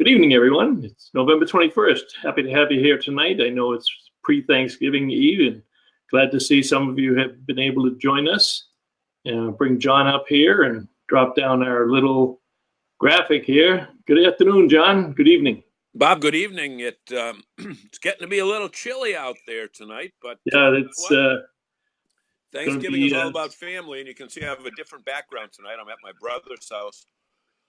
Good evening, everyone. It's November 21st. Happy to have you here tonight. I know it's pre-Thanksgiving Eve, and glad to see some of you have been able to join us. Bring John up here and drop down our little graphic here. Good afternoon, John. Good evening. Bob, good evening. It's getting to be a little chilly out there tonight, but yeah, it's Thanksgiving is all about family, and you can see I have a different background tonight. I'm at my brother's house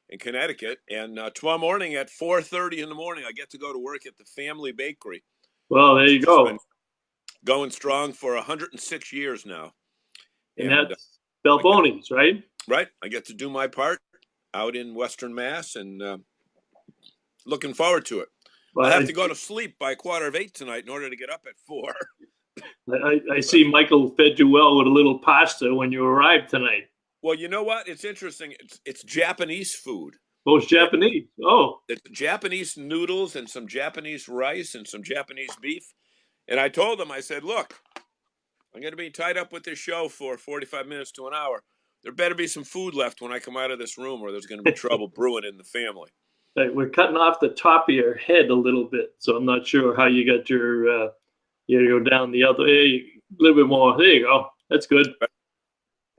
in Connecticut, and tomorrow morning at 4:30 in the morning, I get to go to work at the family bakery. Well, there you go. Been going strong for 106 years now. And that's Balboni's, right? Right. I get to do my part out in Western Mass, and looking forward to it. Well, I have to go to sleep by 7:15 tonight in order to get up at 4. I see Michael fed you well with a little pasta when you arrived tonight. Well, you know what? It's interesting. It's Japanese food. Oh, it's Japanese. Oh. It's Japanese noodles and some Japanese rice and some Japanese beef. And I told them, I said, look, I'm going to be tied up with this show for 45 minutes to an hour. There better be some food left when I come out of this room, or there's going to be trouble brewing in the family. We're cutting off the top of your head a little bit, so I'm not sure how you got your, you go down the other, a little bit more. There you go. That's good.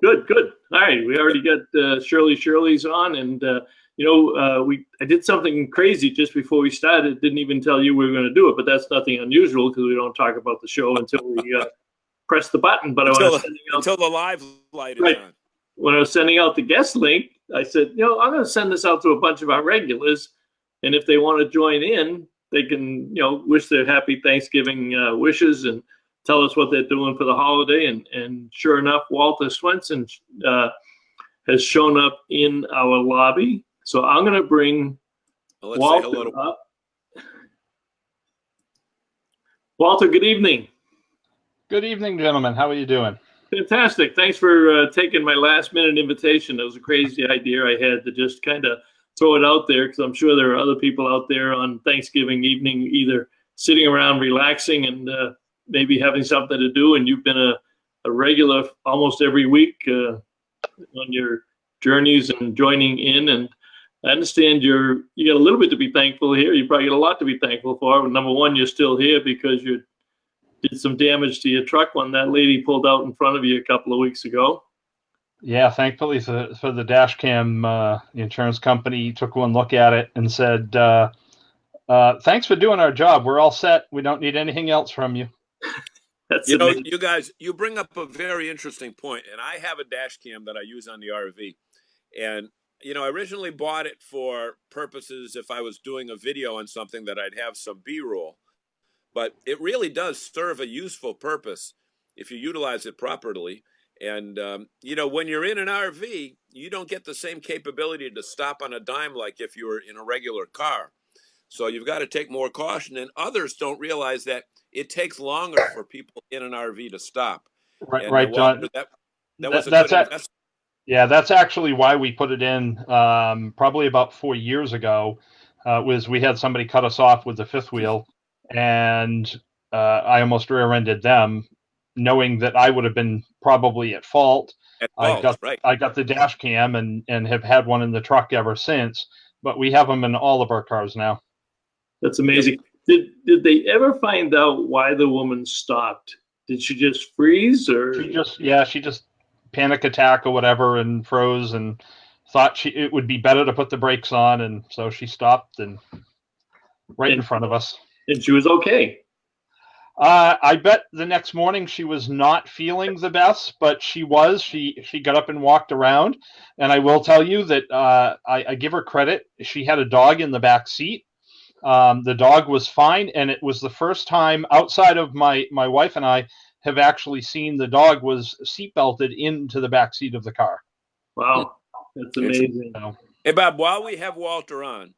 Good. All right. We already got Shirley's on, and, I did something crazy just before we started. Didn't even tell you we were going to do it, but that's nothing unusual because we don't talk about the show until we press the button. But until the live light is on. When I was sending out the guest link, I said, I'm going to send this out to a bunch of our regulars, and if they want to join in, they can, wish their happy Thanksgiving wishes and tell us what they're doing for the holiday. And sure enough, Walter Swenson has shown up in our lobby. So I'm going to bring Walter up. Walter, good evening. Good evening, gentlemen. How are you doing? Fantastic. Thanks for taking my last-minute invitation. It was a crazy idea I had to just kind of throw it out there because I'm sure there are other people out there on Thanksgiving evening either sitting around relaxing and maybe having something to do, and you've been a regular almost every week on your journeys and joining in. And I understand you got a little bit to be thankful here. You probably got a lot to be thankful for. But number one, you're still here because you did some damage to your truck when that lady pulled out in front of you a couple of weeks ago. Yeah, thankfully for the dash cam, the insurance company took one look at it and said, thanks for doing our job. We're all set. We don't need anything else from you. You guys, you bring up a very interesting point, and I have a dash cam that I use on the RV. And, I originally bought it for purposes if I was doing a video on something that I'd have some B-roll. But it really does serve a useful purpose if you utilize it properly. And, when you're in an RV, you don't get the same capability to stop on a dime like if you were in a regular car. So you've got to take more caution. And others don't realize that it takes longer for people in an RV to stop. Right, John. That was a good investment. Yeah, that's actually why we put it in probably about 4 years ago. Was we had somebody cut us off with the fifth wheel, and I almost rear-ended them, knowing that I would have been probably at fault. I got the dash cam and have had one in the truck ever since, but we have them in all of our cars now. That's amazing. Did they ever find out why the woman stopped? Did she just freeze, or she just panic attack or whatever and froze and thought it would be better to put the brakes on, and so she stopped and in front of us. And she was okay. I bet the next morning she was not feeling the best, but she was. She got up and walked around, and I will tell you that I give her credit. She had a dog in the back seat. The dog was fine, and it was the first time outside of my wife and I have actually seen the dog was seatbelted into the back seat of the car. Wow, that's amazing. Hey, Bob, while we have Walter on,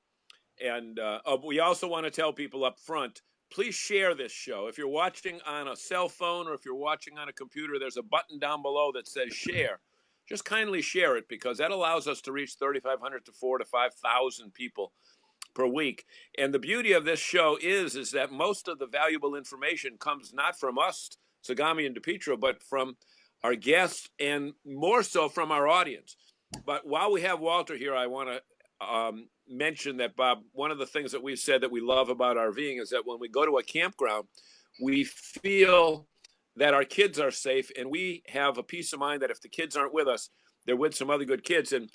and we also want to tell people up front, please share this show. If you're watching on a cell phone or if you're watching on a computer, there's a button down below that says share. Just kindly share it because that allows us to reach 3,500 to 4,000 to 5,000 people per week. And the beauty of this show is that most of the valuable information comes not from us, Sagami and DePietro, but from our guests and more so from our audience. But while we have Walter here, I want to mention that, Bob, one of the things that we've said that we love about RVing is that when we go to a campground, we feel that our kids are safe, and we have a peace of mind that if the kids aren't with us, they're with some other good kids. And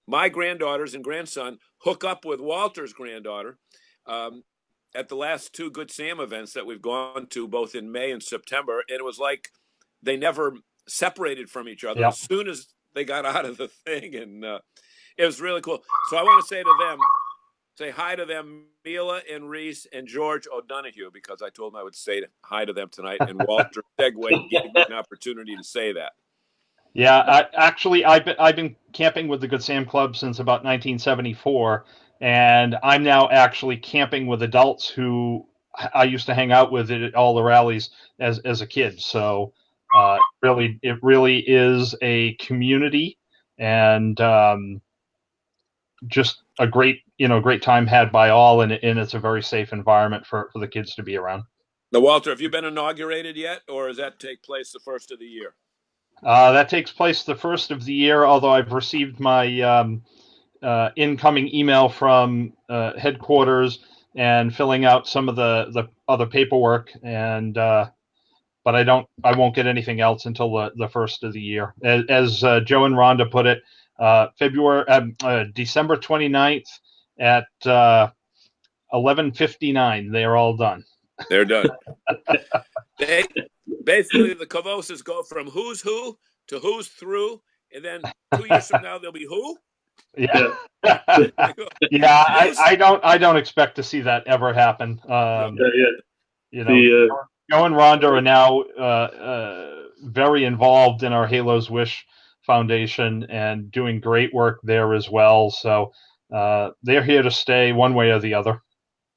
my granddaughters and grandson hook up with Walter's granddaughter at the last 2 Good Sam events that we've gone to, both in May and September. And it was like they never separated from each other as soon as they got out of the thing. And it was really cool. So I want to say to them, say hi to them, Mila and Reese and George O'Donoghue, because I told them I would say hi to them tonight. And Walter Segway gave me an opportunity to say that. Yeah, I've been camping with the Good Sam Club since about 1974, and I'm now actually camping with adults who I used to hang out with at all the rallies as a kid. So it really is a community, and just a great time had by all, and it's a very safe environment for the kids to be around. Now, Walter, have you been inaugurated yet, or does that take place the first of the year? That takes place the first of the year, although I've received my incoming email from headquarters and filling out some of the other paperwork, and but I won't get anything else until the first of the year. As Joe and Rhonda put it, December 29th at 11:59. They are all done. They're done. Basically, the Cavoses go from who's who to who's through, and then 2 years from now, they'll be who? Yeah. Yeah, I don't expect to see that ever happen. You know, Joe and Rhonda are now very involved in our Halos Wish Foundation and doing great work there as well. So they're here to stay one way or the other.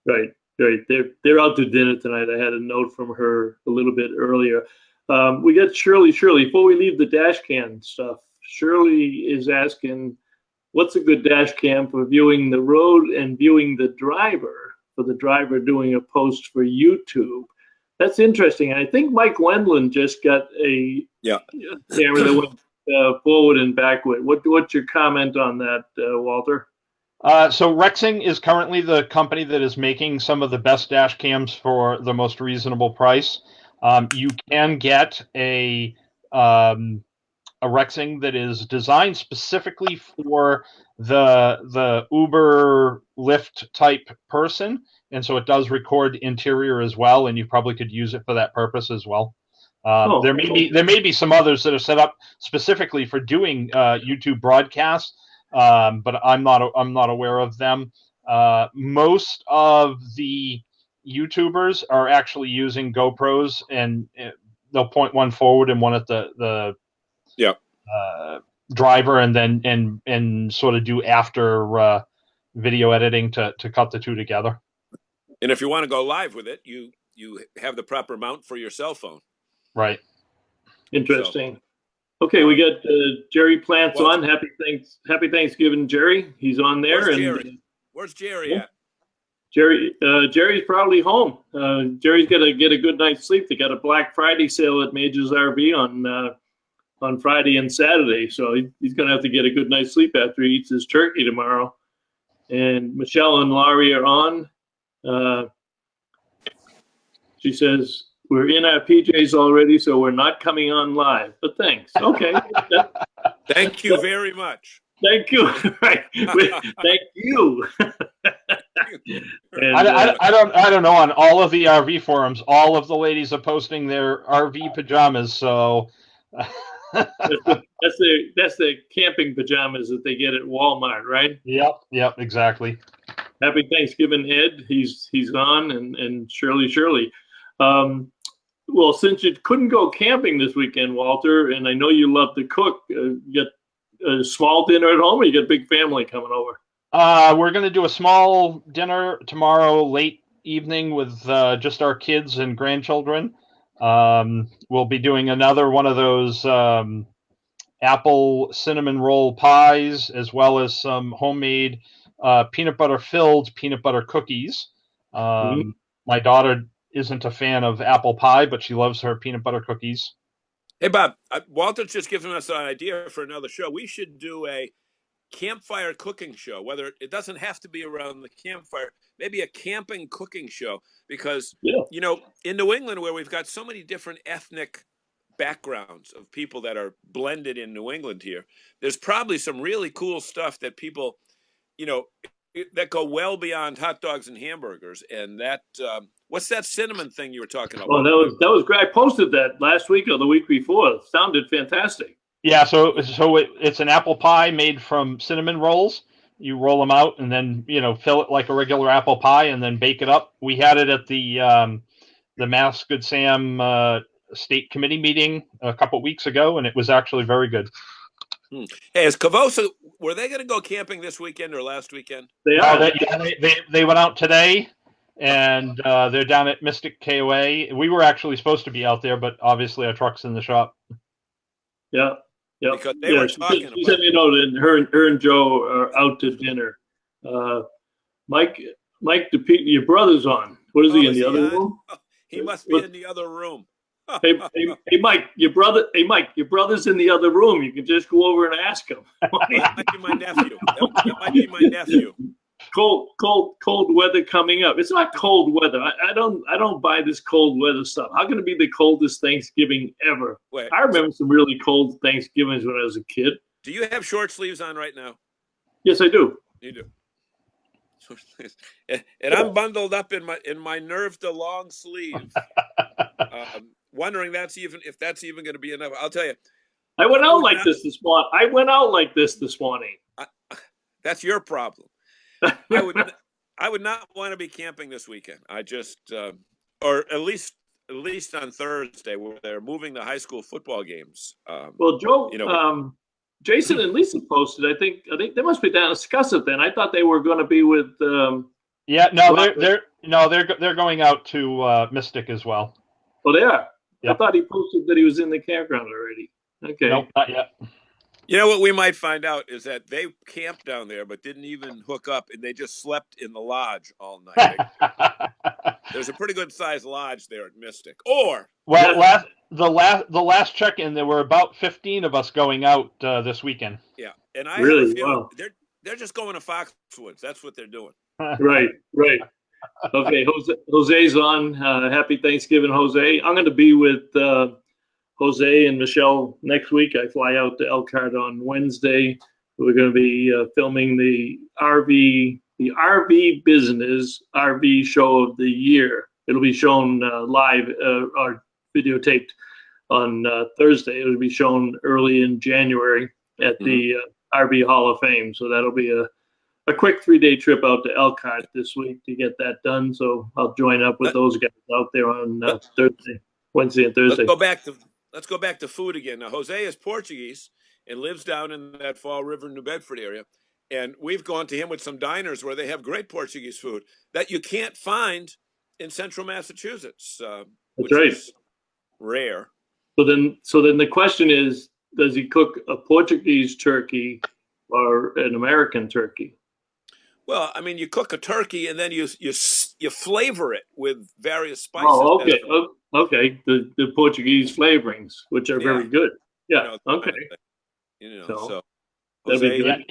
Right. They're out to dinner tonight. I had a note from her a little bit earlier. We got Shirley. Before we leave the dash cam stuff, Shirley is asking, what's a good dash cam for viewing the road and viewing the driver, for the driver doing a post for YouTube? That's interesting. I think Mike Wendland just got a camera that went forward and backward. What's your comment on that, Walter? So RVing is currently the company that is making some of the best dash cams for the most reasonable price. You can get a RVing that is designed specifically for the Uber Lyft type person, and so it does record interior as well, and you probably could use it for that purpose as well. There may be some others that are set up specifically for doing YouTube broadcasts. But I'm not aware of them. Most of the YouTubers are actually using GoPros, and they'll point one forward and one at the driver, and then and sort of do after video editing to cut the two together. And if you want to go live with it, you have the proper mount for your cell phone. Right. Interesting. So. Okay, we got Jerry Plants on. Happy Thanksgiving, Jerry. He's on there. Where's Jerry at? Jerry's probably home. Jerry's got to get a good night's sleep. They got a Black Friday sale at Major's RV on Friday and Saturday, so he's going to have to get a good night's sleep after he eats his turkey tomorrow. And Michelle and Laurie are on. She says, we're in our PJs already, so we're not coming on live. But thanks. Okay. Thank you very much. Thank you. Right. Thank you. And, I don't know. On all of the RV forums, all of the ladies are posting their RV pajamas. So that's the camping pajamas that they get at Walmart, right? Yep, exactly. Happy Thanksgiving, Ed. He's on, and Shirley. Well, since you couldn't go camping this weekend, Walter, and I know you love to cook, you got a small dinner at home, or you got a big family coming over? We're going to do a small dinner tomorrow, late evening, with just our kids and grandchildren. We'll be doing another one of those apple cinnamon roll pies, as well as some homemade peanut butter-filled peanut butter cookies. My daughter isn't a fan of apple pie, but she loves her peanut butter cookies. Hey, Bob, Walter's just given us an idea for another show. We should do a campfire cooking show, whether it doesn't have to be around the campfire, maybe a camping cooking show, because, you know, in New England, where we've got so many different ethnic backgrounds of people that are blended in New England here, there's probably some really cool stuff that people, you know, that go well beyond hot dogs and hamburgers. And that, what's that cinnamon thing you were talking about? Oh, that was great. I posted that last week or the week before. It sounded fantastic. Yeah, so it's an apple pie made from cinnamon rolls. You roll them out and then, you know, fill it like a regular apple pie and then bake it up. We had it at the Mass Good Sam state committee meeting a couple weeks ago, and it was actually very good. Hey, is Cavosa, were they going to go camping this weekend or last weekend? They are. They went out today, and they're down at Mystic KOA. We were actually supposed to be out there, but obviously our truck's in the shop. Yeah. Yeah, because they were talking about. She said, you know, that her and Joe are out to dinner. Mike DePete, your brother's on. What is he in the other room? He must be in the other room. hey, Mike, your brother's in the other room. You can just go over and ask him. That might be my nephew. That might be my nephew. Cold weather coming up. It's not cold weather. I don't buy this cold weather stuff. How can it be the coldest Thanksgiving ever? Wait, I remember some really cold Thanksgivings when I was a kid. Do you have short sleeves on right now? Yes, I do. You do. Short sleeves. And I'm bundled up in my Nerve to long sleeve. Wondering if that's even going to be enough. I'll tell you. I went out like this this morning. That's your problem. I would not want to be camping this weekend. I just, or at least on Thursday, where they're moving the high school football games. Well, Joe, you know, Jason and Lisa posted. I think they must be down in Scusset. Then I thought they were going to be with. They're going out to Mystic as well. Oh, they are. Yep. I thought he posted that he was in the campground already. Okay. Nope, not yet. You know what we might find out is that they camped down there, but didn't even hook up, and they just slept in the lodge all night. There's a pretty good sized lodge there at Mystic. The last check-in, there were about 15 of us going out this weekend. Yeah, and I really, have a feeling wow. they're just going to Foxwoods. That's what they're doing. Right. Okay, Jose's on. Happy Thanksgiving, Jose. I'm going to be with Jose and Michelle next week. I fly out to Elkhart on Wednesday. We're going to be filming the RV business RV show of the year. It'll be shown live or videotaped on Thursday. It'll be shown early in January at the RV Hall of Fame. So that'll be a quick 3-day trip out to Elkhart this week to get that done. So I'll join up with those guys out there on Wednesday and Thursday. Let's go back to food again. Now, Jose is Portuguese and lives down in that Fall River, New Bedford area. And we've gone to him with some diners where they have great Portuguese food that you can't find in central Massachusetts, which is rare. So then the question is, does he cook a Portuguese turkey or an American turkey? Well, I mean, you cook a turkey and then you flavor it with various spices. Oh, okay. Okay. The Portuguese flavorings, which are very good. Yeah. Okay. So that'd be good.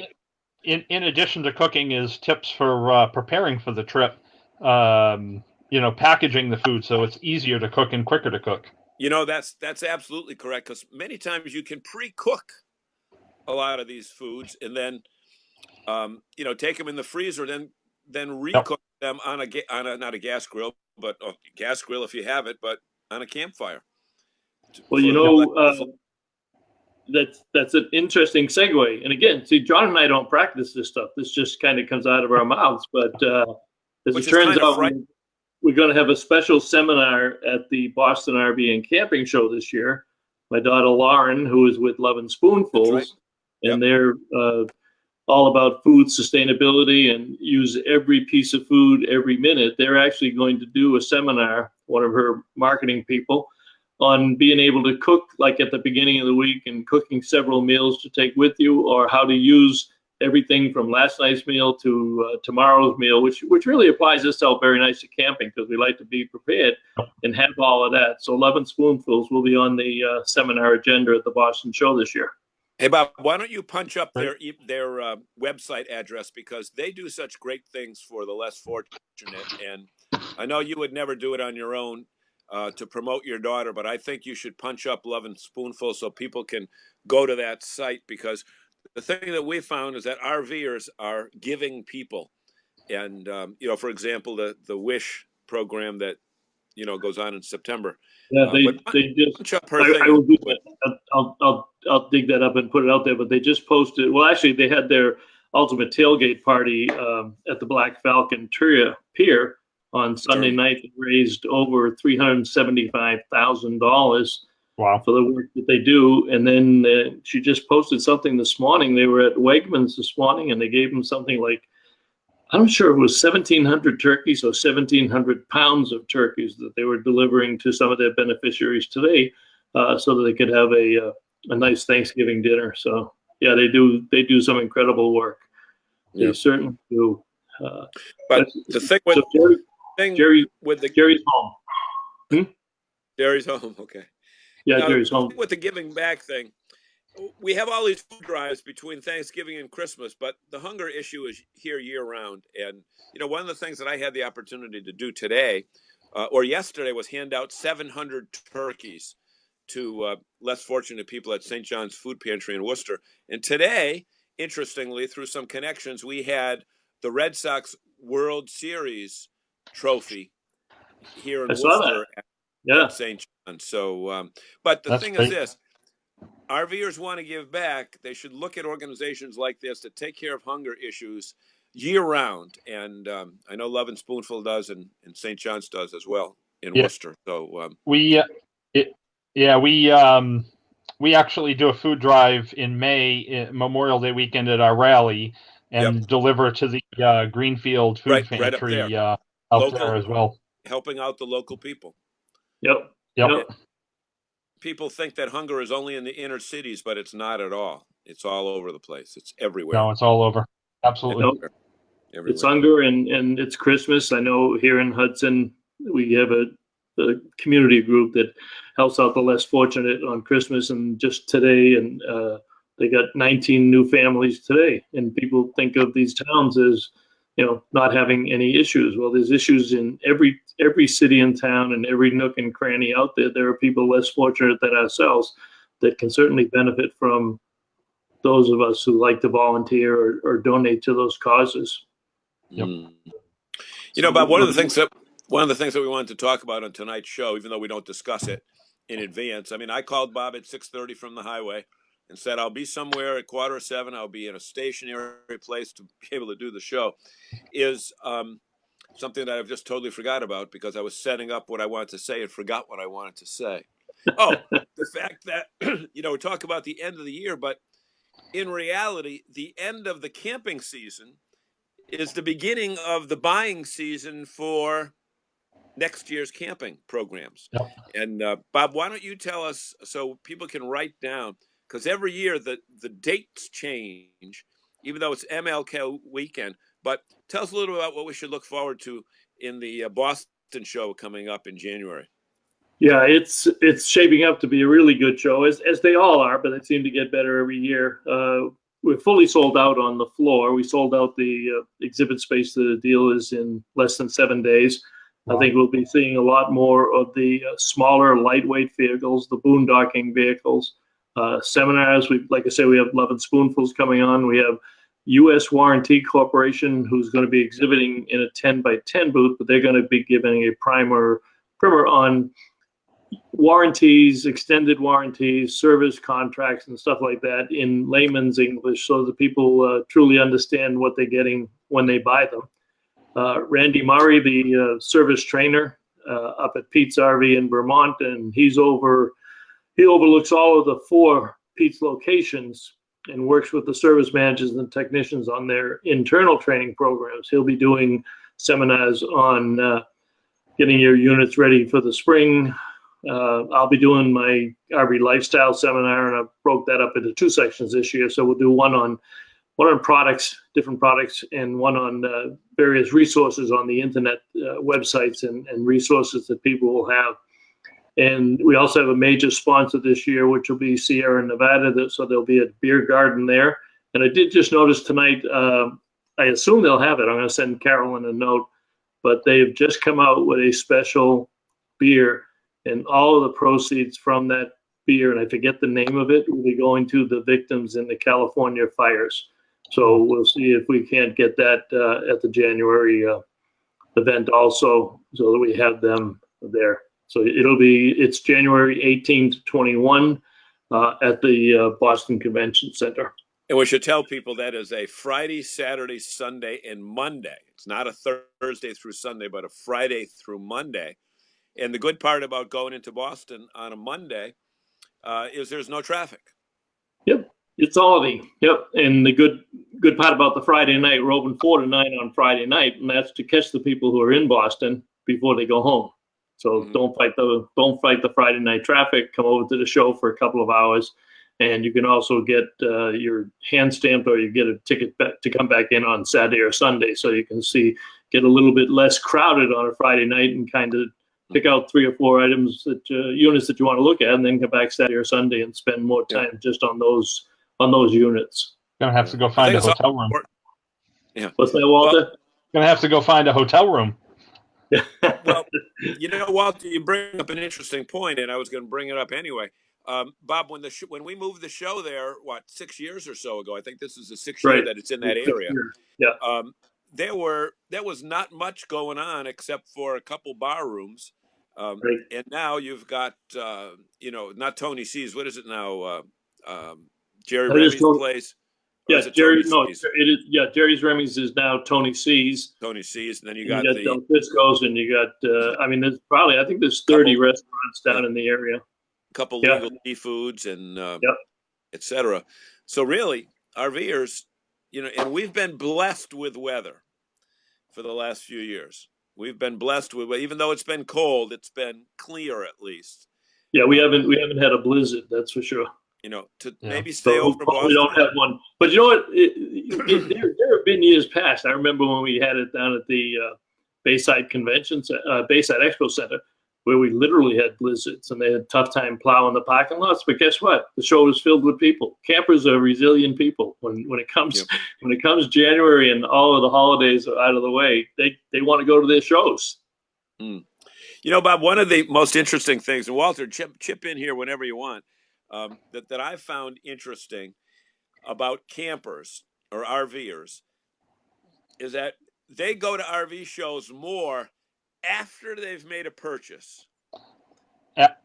In addition to cooking, is tips for preparing for the trip. Packaging the food so it's easier to cook and quicker to cook. That's absolutely correct, because many times you can pre-cook a lot of these foods and then take them in the freezer, then recook them on not a gas grill, but a gas grill if you have it, but on a campfire. Well, that's an interesting segue. And again, see, John and I don't practice this stuff. This just kind of comes out of our mouths. But as it turns out, we're going to have a special seminar at the Boston RV and Camping Show this year. My daughter Lauren, who is with Lovin' Spoonfuls, and they're all about food sustainability and use every piece of food every minute. They're actually going to do a seminar, one of her marketing people, on being able to cook like at the beginning of the week and cooking several meals to take with you, or how to use everything from last night's meal to tomorrow's meal, which really applies itself very nice to camping because we like to be prepared and have all of that. So Lovin' Spoonfuls will be on the seminar agenda at the Boston show this year. Hey, Bob, why don't you punch up Right. their website address, because they do such great things for the less fortunate. And I know you would never do it on your own to promote your daughter, but I think you should punch up Lovin' Spoonful so people can go to that site, because the thing that we found is that RVers are giving people. And, for example, the WISH program that, goes on in September. Yeah, But they just. punch up her I thing. will do that. I'll dig that up and put it out there. But they just posted. Well, actually, they had their ultimate tailgate party at the Black Falcon Pier on Sunday night. They raised over $375,000 Wow. for the work that they do. And then she just posted something this morning. They were at Wegmans this morning, and they gave them something like, I'm sure it was 1,700 turkeys or 1,700 pounds of turkeys that they were delivering to some of their beneficiaries today, so that they could have a nice Thanksgiving dinner. So yeah, they do some incredible work. They certainly do. But the thing with Jerry's home. Jerry's home. Okay. Yeah, now, Jerry's home. With the giving back thing, we have all these food drives between Thanksgiving and Christmas, but the hunger issue is here year round. And, one of the things that I had the opportunity to do today or yesterday was hand out 700 turkeys to less fortunate people at St. John's Food Pantry in Worcester. And today, interestingly, through some connections, we had the Red Sox World Series trophy here in Worcester at St. John's. So, but the thing is this. RVers want to give back. They should look at organizations like this that take care of hunger issues year round. And I know Lovin' Spoonful does, and St. John's does as well in Worcester. So we actually do a food drive in May, Memorial Day weekend at our rally, and deliver to the Greenfield Food Pantry out there as well, helping out the local people. Yep. People think that hunger is only in the inner cities, but it's not at all. It's all over the place. It's everywhere. No, it's all over. Absolutely. Everywhere. It's hunger and it's Christmas. I know here in Hudson, we have a community group that helps out the less fortunate on Christmas, and just today, and they got 19 new families today. And people think of these towns as, not having any issues. Well, there's issues in every city and town and every nook and cranny out there. There are people less fortunate than ourselves that can certainly benefit from those of us who like to volunteer or donate to those causes. Bob, one of the things that we wanted to talk about on tonight's show, even though we don't discuss it in advance. I mean, I called Bob at 6:30 from the highway and said, I'll be somewhere at 6:45. I'll be in a stationary place to be able to do the show, is something that I've just totally forgot about, because I was setting up what I wanted to say and forgot what I wanted to say. Oh, the fact that, we talk about the end of the year, but in reality, the end of the camping season is the beginning of the buying season for next year's camping programs. Yep. And Bob, why don't you tell us so people can write down, because every year the dates change, even though it's MLK weekend. But tell us a little about what we should look forward to in the Boston show coming up in January. Yeah, it's shaping up to be a really good show, as they all are, but they seem to get better every year. We're fully sold out on the floor. We sold out the exhibit space. The deal is in less than 7 days. Wow. I think we'll be seeing a lot more of the smaller, lightweight vehicles, the boondocking vehicles, seminars. Like I say, we have Lovin' Spoonfuls coming on. We have U.S. Warranty Corporation, who's going to be exhibiting in a 10x10 booth, but they're going to be giving a primer on warranties, extended warranties, service contracts, and stuff like that in layman's English, so that people truly understand what they're getting when they buy them. Randy Murray, the service trainer up at Pete's RV in Vermont, and he overlooks all of the 4 Pete's locations and works with the service managers and technicians on their internal training programs. He'll be doing seminars on getting your units ready for the spring. I'll be doing my RV lifestyle seminar, and I broke that up into 2 sections this year. So we'll do one on products, different products, and one on various resources on the internet websites and resources that people will have. And we also have a major sponsor this year, which will be Sierra Nevada. So there'll be a beer garden there. And I did just notice tonight, I assume they'll have it. I'm going to send Carolyn a note, but they've just come out with a special beer, and all of the proceeds from that beer, and I forget the name of it, will be going to the victims in the California fires. So we'll see if we can't get that at the January event also, so that we have them there. So it's January 18 to 21 at the Boston Convention Center. And we should tell people that is a Friday, Saturday, Sunday, and Monday. It's not a Thursday through Sunday, but a Friday through Monday. And the good part about going into Boston on a Monday is there's no traffic. Yep, it's holiday. Yep, and the good part about the Friday night, we're open 4 to 9 on Friday night, and that's to catch the people who are in Boston before they go home. So don't fight the Friday night traffic. Come over to the show for a couple of hours, and you can also get your hand stamped, or you get a ticket back to come back in on Saturday or Sunday, so you can get a little bit less crowded on a Friday night and kind of pick out 3 or 4 items units that you want to look at, and then come back Saturday or Sunday and spend more time just on those units. Gonna have to go find a hotel room. Yeah. What's that, Walter? Gonna have to go find a hotel room. Well, Walter, you bring up an interesting point, and I was going to bring it up anyway. Bob, when we moved the show there, 6 years or so ago, I think this is the 6th year that it's in that area. Yeah. There was not much going on except for a couple bar rooms. And now you've got, not Tony C's. What is it now? Jerry Remy's place. Yeah, Jerry. No, it is. Yeah, Jerry's Remy's is now Tony C's. Tony C's, and then you got the Del Fisco's, and you got. I think there's 30 restaurants down in the area. A couple legal seafoods and etc. So really, RVers, and we've been blessed with weather for the last few years. We've been blessed with, even though it's been cold, it's been clear at least. Yeah, we haven't had a blizzard, that's for sure. Maybe stay over Boston. We don't have one, but you know what? There have been years past. I remember when we had it down at the Bayside Expo Center, where we literally had blizzards, and they had a tough time plowing the parking lots. But guess what? The show was filled with people. Campers are resilient people. When it comes January and all of the holidays are out of the way, they want to go to their shows. Bob, one of the most interesting things, and Walter, chip in here whenever you want, that I found interesting about campers or RVers is that they go to RV shows more after they've made a purchase.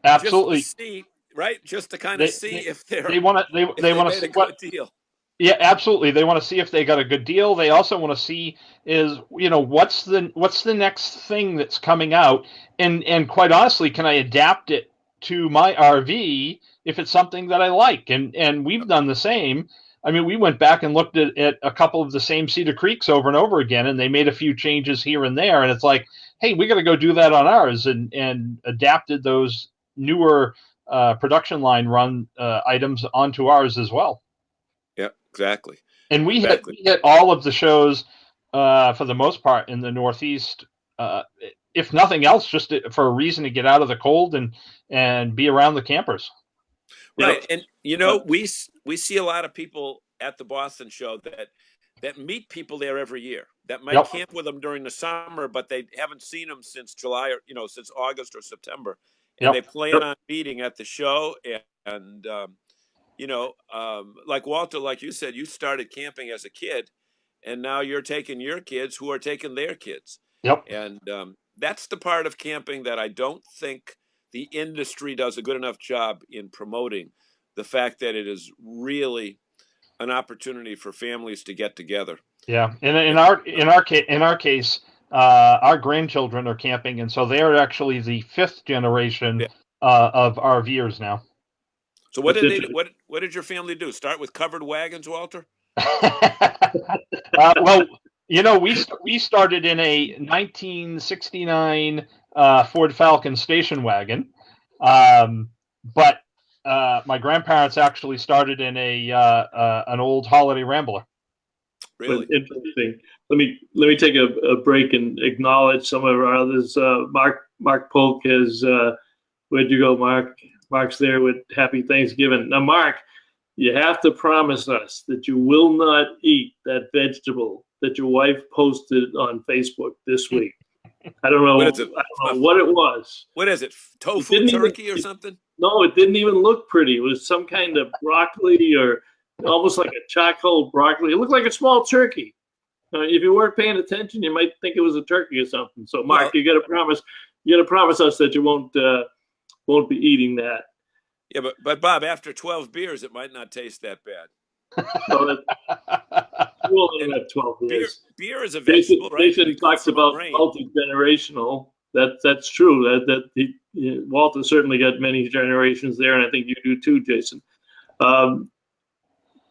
Absolutely. Just to see, right? Just to kind of see if they want to see a good deal. Yeah, absolutely. They want to see if they got a good deal. They also want to see what's the next thing that's coming out, and quite honestly, can I adapt it to my RV if it's something that I like? And we've done the same. I mean, we went back and looked at a couple of the same Cedar Creeks over and over again, and they made a few changes here and there. And it's like, hey, we got to go do that on ours, and adapted those newer production line run items onto ours as well. Yeah, exactly. And we hit all of the shows for the most part in the Northeast, if nothing else, just for a reason to get out of the cold and be around the campers. Right. And, we see a lot of people at the Boston show that meet people there every year that might camp with them during the summer, but they haven't seen them since July or, since August or September. And they plan on meeting at the show. And like Walter, like you said, you started camping as a kid, and now you're taking your kids who are taking their kids. Yep. And that's the part of camping that I don't think the industry does a good enough job in promoting, the fact that it is really an opportunity for families to get together. Yeah, and in our case, our grandchildren are camping, and so they are actually the 5th generation of RVers now. So what did your family do? Start with covered wagons, Walter? Well, we started in a 1969 Ford Falcon station wagon, but my grandparents actually started in an old Holiday Rambler. Really interesting. Let me take a break and acknowledge some of our others. Mark Polk Where'd you go, Mark? Mark's there with Happy Thanksgiving. Now, Mark, you have to promise us that you will not eat that vegetable that your wife posted on Facebook this week. I don't know. What is it? I don't know what it was. What is it? Tofu turkey or something? No, it didn't even look pretty. It was some kind of broccoli or almost like a charcoal broccoli. It looked like a small turkey. If you weren't paying attention, you might think it was a turkey or something. So, Mark, you got to promise us that you won't be eating that. Yeah, but Bob, after 12 beers, it might not taste that bad. So we'll have 12 beers. Beer is a vegetable, right? Jason talks about multi-generational. That's true. Walter certainly got many generations there, and I think you do too, Jason.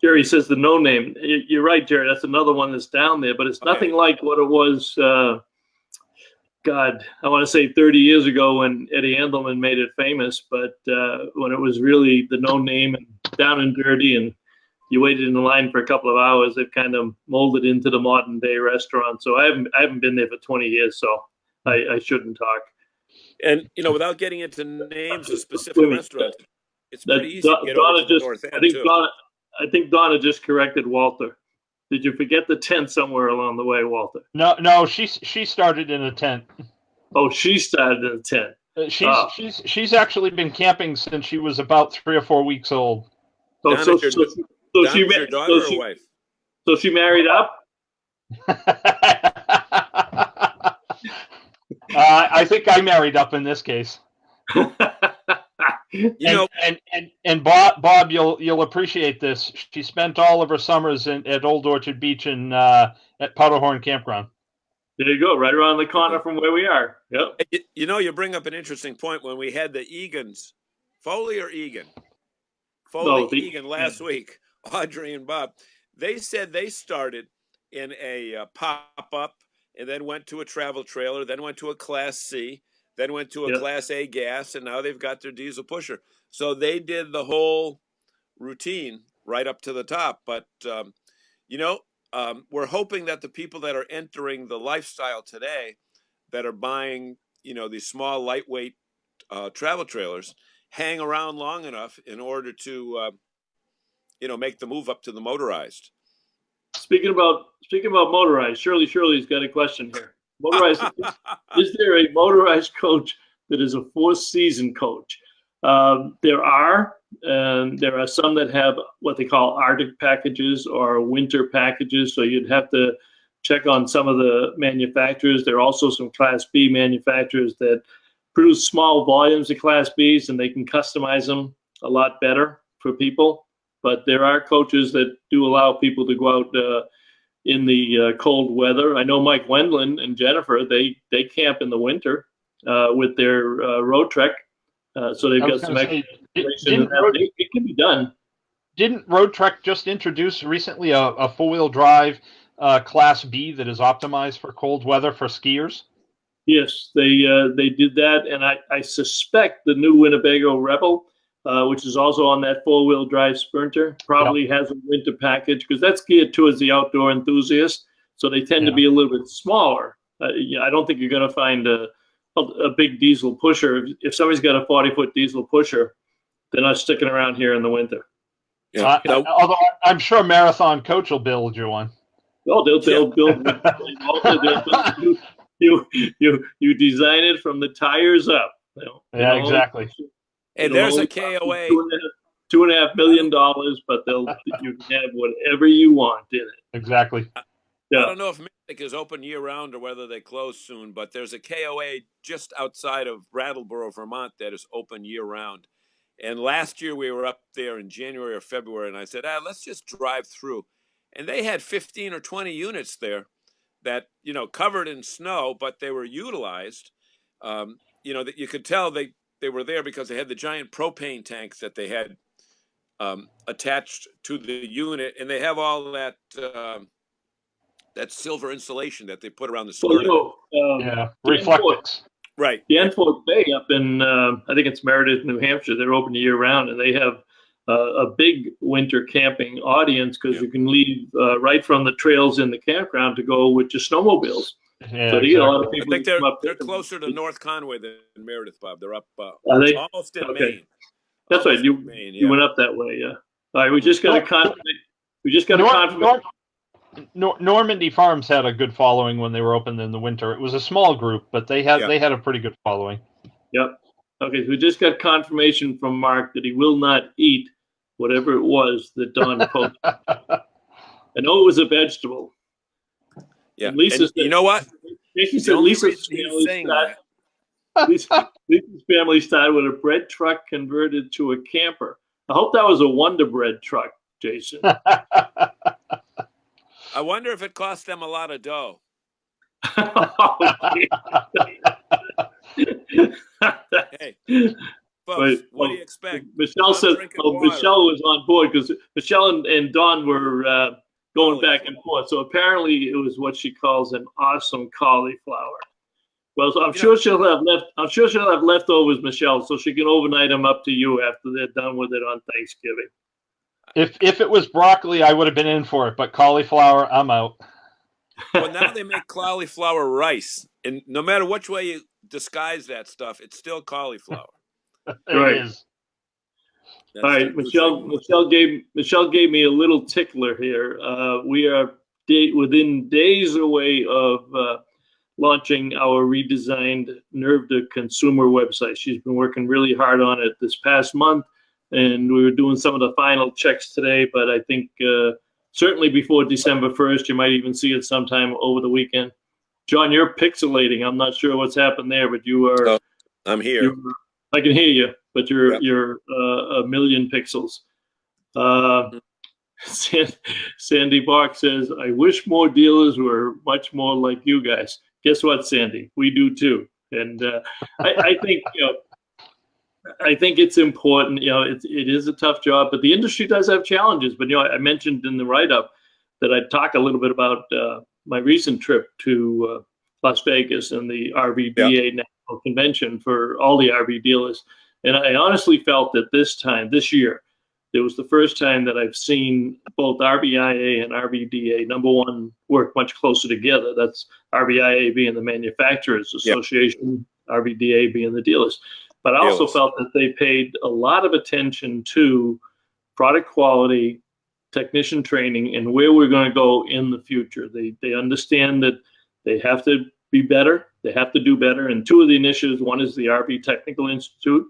Jerry says the no name. You're right, Jerry. That's another one that's down there, but it's nothing like what it was. God, I want to say 30 years ago when Eddie Andelman made it famous, but when it was really the no name and down and dirty, and you waited in the line for a couple of hours, they've kind of molded into the modern day restaurant. So I haven't been there for 20 years, so I shouldn't talk. And without getting into names of specific restaurants, it's pretty easy to get over to the North End too. I think Donna just corrected Walter. Did you forget the tent somewhere along the way, Walter? No, she started in a tent. Oh, she started in a tent. She's actually been camping since she was about 3 or 4 weeks old. So she your daughter or wife? So she married up? I think I married up in this case. And Bob, you'll appreciate this. She spent all of her summers at Old Orchard Beach and at Powderhorn Campground. There you go, right around the corner from where we are. Yep. You bring up an interesting point. When we had the Egans, Foley or Egan? Egan last week, Audrey and Bob, they said they started in a pop-up and then went to a travel trailer, then went to a Class C, then went to a Class A gas, and now they've got their diesel pusher. So they did the whole routine right up to the top. But, we're hoping that the people that are entering the lifestyle today that are buying, these small, lightweight travel trailers hang around long enough in order to, make the move up to the motorized. Speaking about motorized, Shirley's got a question here. Motorized, is there a motorized coach that is a four-season coach? There are some that have what they call Arctic packages or winter packages. So you'd have to check on some of the manufacturers. There are also some Class B manufacturers that produce small volumes of Class Bs, and they can customize them a lot better for people. But there are coaches that do allow people to go out in the cold weather. I know Mike Wendland and Jennifer, they camp in the winter with their Road Trek. So they've got some extra. It can be done. Didn't Road Trek just introduce recently a four-wheel drive Class B that is optimized for cold weather for skiers? Yes, they did that, and I suspect the new Winnebago Rebel, which is also on that four-wheel drive Sprinter, probably has a winter package because that's geared towards the outdoor enthusiast. So they tend to be a little bit smaller. I don't think you're going to find a big diesel pusher. If somebody's got a 40-foot diesel pusher, they're not sticking around here in the winter. Yeah. Although I'm sure Marathon Coach will build you one. Oh, they'll build. You design it from the tires up. Exactly. Hey, there's a KOA. $2.5 million, but you can have whatever you want in it. Exactly. I don't know if Mystic is open year-round or whether they close soon, but there's a KOA just outside of Brattleboro, Vermont, that is open year-round. And last year we were up there in January or February, and I said, let's just drive through. And they had 15 or 20 units there that, covered in snow, but they were utilized. That you could tell they were there because they had the giant propane tanks that they had attached to the unit, and they have all that silver insulation that they put around the skirt. Reflectix. Right. The Enfield Bay up in, I think it's Meredith, New Hampshire, they're open year round, and they have a big winter camping audience because you can leave right from the trails in the campground to go with your snowmobiles. Yeah, So they get a lot of people. I think they're closer to North Conway than Meredith, Bob. They're up Are they? almost in Okay. Maine. That's right. You Maine, you went up that way, yeah. All right, we just got a confirmation. Normandy Farms had a good following when they were open in the winter. It was a small group, but they had a pretty good following. Yep. Okay, so we just got confirmation from Mark that he will not eat whatever it was that Don posted. I know it was a vegetable. Yeah. And Lisa said, you know what? Jason said Lisa's family started with a bread truck converted to a camper. I hope that was a Wonder Bread truck, Jason. I wonder if it cost them a lot of dough. Hey, folks, what do you expect? Michelle said, Michelle was on board because Michelle and Don were going back and forth. So apparently it was what she calls an awesome cauliflower. Well, so I'm sure she'll have leftovers, Michelle, so she can overnight them up to you after they're done with it on Thanksgiving. If it was broccoli, I would have been in for it, but cauliflower, I'm out. Well, now they make cauliflower rice, and no matter which way you disguise that stuff, it's still cauliflower. Right. It is. All right, Michelle gave me a little tickler here. We are within days away of launching our redesigned Nerve to Consumer website. She's been working really hard on it this past month, and we were doing some of the final checks today, but I think certainly before December 1st, you might even see it sometime over the weekend. John, you're pixelating. I'm not sure what's happened there, but you are. Oh, I'm here. I can hear you, but you're a million pixels. Sandy Bach says, I wish more dealers were much more like you guys. Guess what, Sandy? We do too. And I think, I think it's important. It is a tough job, but the industry does have challenges. But I mentioned in the write-up that I'd talk a little bit about my recent trip to Las Vegas and the RVDA National Convention for all the RV dealers. And I honestly felt that this year, it was the first time that I've seen both RVIA and RVDA, number one, work much closer together. That's RVIA being the Manufacturers Association, RVDA being the dealers. But I also felt that they paid a lot of attention to product quality, technician training, and where we're going to go in the future. They understand that they have to be better. They have to do better. And two of the initiatives, one is the RV Technical Institute.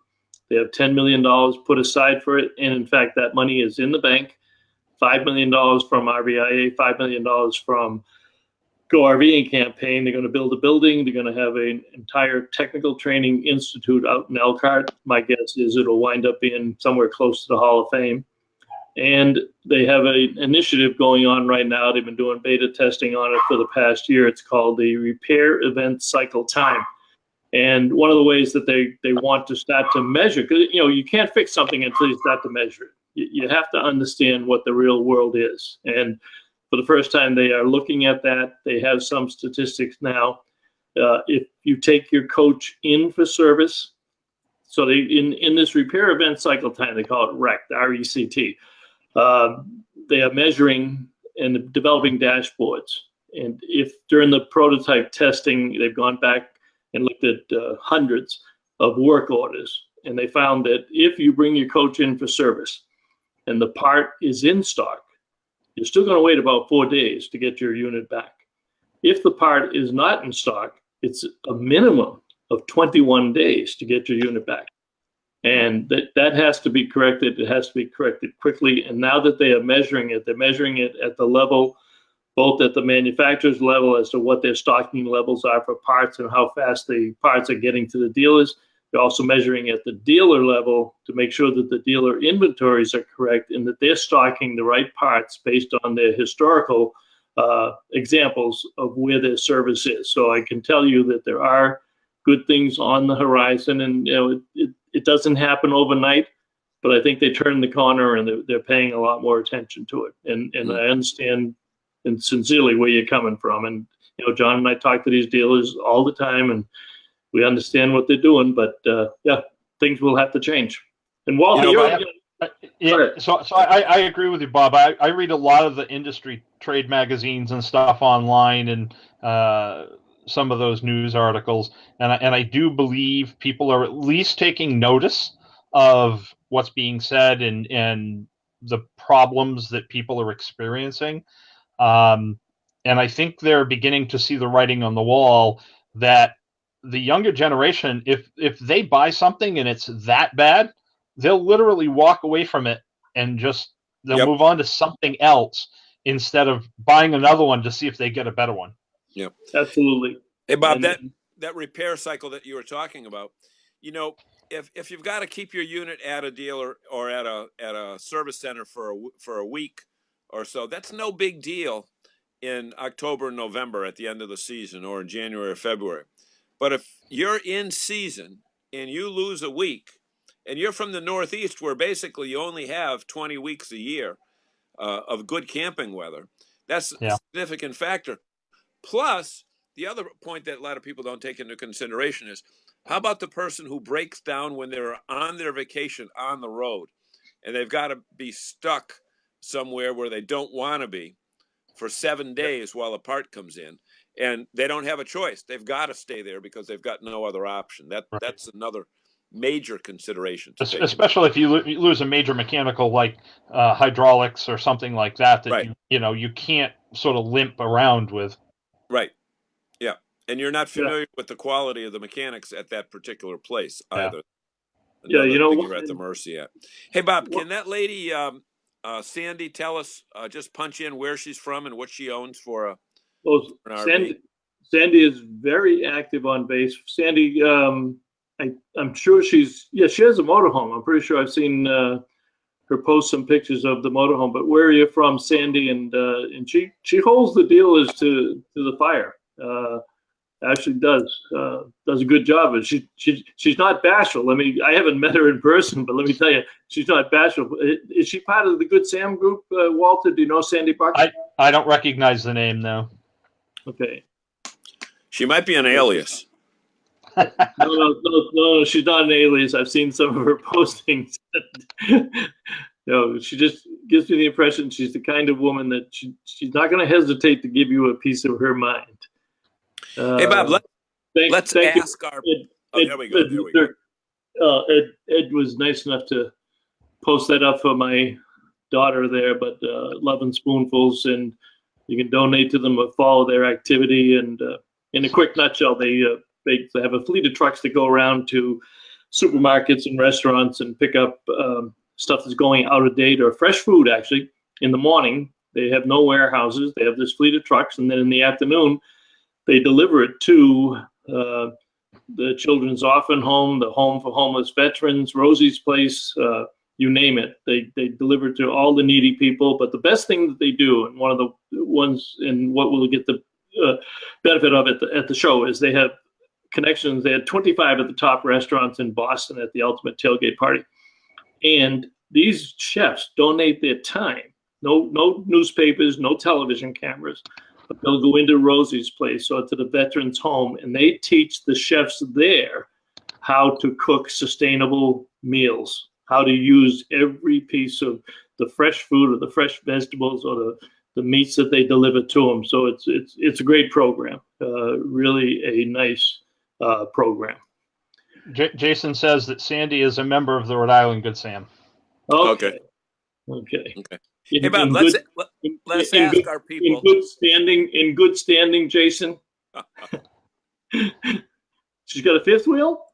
They have $10 million put aside for it. And in fact, that money is in the bank. $5 million from RVIA, $5 million from Go RVing campaign. They're going to build a building. They're going to have an entire technical training institute out in Elkhart. My guess is it'll wind up being somewhere close to the Hall of Fame. And they have an initiative going on right now. They've been doing beta testing on it for the past year. It's called the Repair Event Cycle Time. And one of the ways that they want to start to measure, because you can't fix something until you start to measure it. You have to understand what the real world is. And for the first time, they are looking at that. They have some statistics now. If you take your coach in for service, so they in this repair event cycle time, they call it RECT, R-E-C-T. They are measuring and developing dashboards. And if during the prototype testing, they've gone back and looked at hundreds of work orders, and they found that if you bring your coach in for service and the part is in stock, you're still going to wait about 4 days to get your unit back. If the part is not in stock, it's a minimum of 21 days to get your unit back. And that has to be corrected. It has to be corrected quickly. And now that they are measuring it, they're measuring it at the level, both at the manufacturer's level as to what their stocking levels are for parts and how fast the parts are getting to the dealers. They're also measuring at the dealer level to make sure that the dealer inventories are correct and that they're stocking the right parts based on their historical examples of where their service is. So I can tell you that there are good things on the horizon, and it doesn't happen overnight, but I think they turned the corner and they're paying a lot more attention to it. And I understand and sincerely where you're coming from. And John and I talk to these dealers all the time, and we understand what they're doing, but things will have to change. And Walter, so I agree with you, Bob. I read a lot of the industry trade magazines and stuff online, and some of those news articles, and I do believe people are at least taking notice of what's being said and the problems that people are experiencing. And I think they're beginning to see the writing on the wall that the younger generation, if they buy something and it's that bad, they'll literally walk away from it and they'll Yep. move on to something else instead of buying another one to see if they get a better one. Yep. Absolutely. Hey, Bob, that repair cycle that you were talking about, if you've got to keep your unit at a dealer or at a service center for a week or so, that's no big deal in October and November at the end of the season, or in January or February. But if you're in season and you lose a week, and you're from the Northeast, where basically you only have 20 weeks a year of good camping weather, that's a significant factor. Plus, the other point that a lot of people don't take into consideration is, how about the person who breaks down when they're on their vacation on the road and they've got to be stuck somewhere where they don't want to be for 7 days while a part comes in, and they don't have a choice. They've got to stay there because they've got no other option. That's another major consideration to take. Especially if you lose a major mechanical like hydraulics or something like that right. you can't sort of limp around with. Right. Yeah. And you're not familiar with the quality of the mechanics at that particular place either. Yeah, you're at the mercy at. Hey, Bob, can that lady Sandy tell us, just punch in where she's from and what she owns for an RV? Sandy is very active on base. Sandy, I'm sure she has a motorhome. I'm pretty sure I've seen her post some pictures of the motorhome. But where are you from, Sandy? And she holds the dealers to the fire. Actually does a good job. And she's not bashful. I haven't met her in person, but let me tell you, she's not bashful. Is she part of the Good Sam group, Walter? Do you know Sandy Parker? I don't recognize the name, though. Okay. She might be an alias. No, she's not an alias. I've seen some of her postings. She just gives me the impression she's the kind of woman that she's not going to hesitate to give you a piece of her mind. Hey, Bob, let's ask our... there we go. Ed was nice enough to post that up for my daughter there, but Loving Spoonfuls, and you can donate to them or follow their activity. And in a quick nutshell, they have a fleet of trucks that go around to supermarkets and restaurants and pick up stuff that's going out of date, or fresh food, actually, in the morning. They have no warehouses. They have this fleet of trucks, and then in the afternoon, they deliver it to the Children's Orphan Home, the Home for Homeless Veterans, Rosie's Place, you name it. They deliver it to all the needy people. But the best thing that they do, and one of the ones, and what we'll get the benefit of at the show, is they have connections. They had 25 of the top restaurants in Boston at the Ultimate Tailgate Party. And these chefs donate their time. No newspapers, no television cameras. But they'll go into Rosie's Place or to the Veterans Home, and they teach the chefs there how to cook sustainable meals, how to use every piece of the fresh food or the fresh vegetables or the meats that they deliver to them. So it's a great program, really a nice program. Jason says that Sandy is a member of the Rhode Island Good Sam. Okay. Hey, Bob, let's ask our people. In good standing, Jason. She's got a fifth wheel?